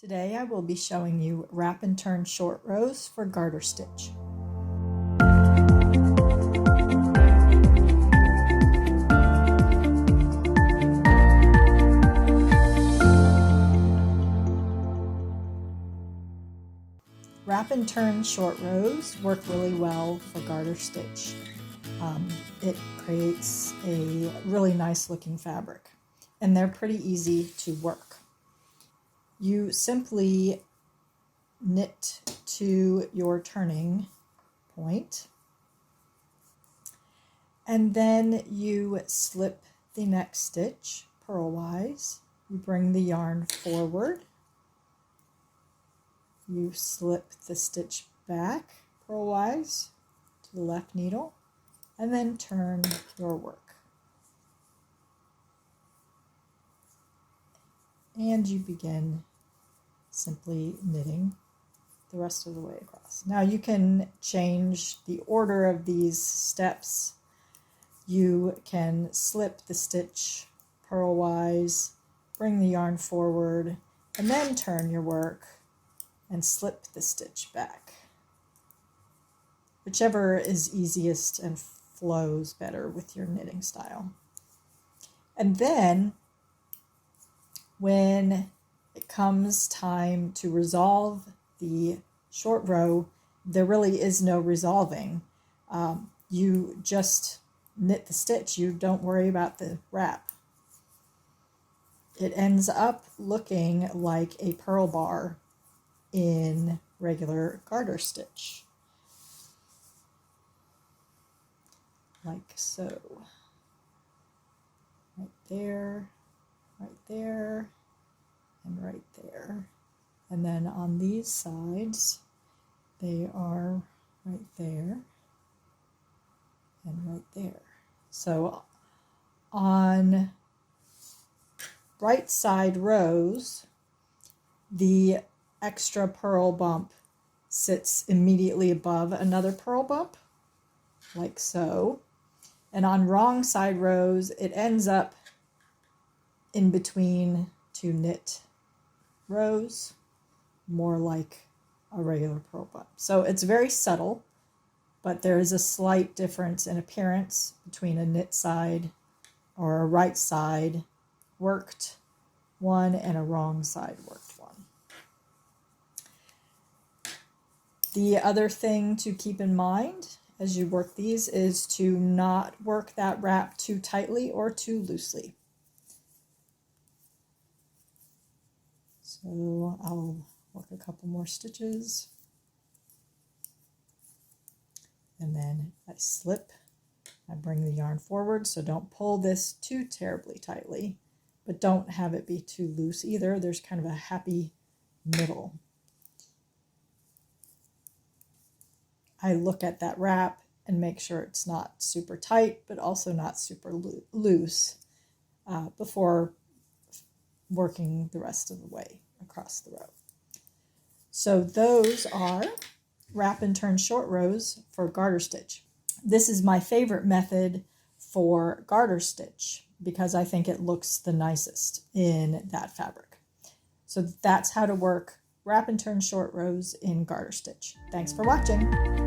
Today I will be showing you wrap and turn short rows for garter stitch. Wrap and turn short rows work really well for garter stitch. It creates a really nice looking fabric, and they're pretty easy to work. You simply knit to your turning point, and then you slip the next stitch purlwise. You bring the yarn forward, you slip the stitch back purlwise to the left needle, and then turn your work. And you begin simply knitting the rest of the way across. Now you can change the order of these steps. You can slip the stitch purlwise, bring the yarn forward, and then turn your work and slip the stitch back. Whichever is easiest and flows better with your knitting style. And then when it comes time to resolve the short row, there really is no resolving. You just knit the stitch. You don't worry about the wrap. It ends up looking like a purl bar in regular garter stitch, like so. Right there, and right there. And then on these sides, they are right there and right there. So on right side rows, the extra purl bump sits immediately above another purl bump, like so. And on wrong side rows, it ends up in between two knit rows, more like a regular purl bump. So it's very subtle, but there is a slight difference in appearance between a knit side or a right side worked one and a wrong side worked one. The other thing to keep in mind as you work these is to not work that wrap too tightly or too loosely. So I'll work a couple more stitches, and then I slip, I bring the yarn forward, so don't pull this too terribly tightly, but don't have it be too loose either. There's kind of a happy middle. I look at that wrap and make sure it's not super tight, but also not super loose before working the rest of the way across the row. So those are wrap and turn short rows for garter stitch. This is my favorite method for garter stitch because I think it looks the nicest in that fabric. So that's how to work wrap and turn short rows in garter stitch. Thanks for watching.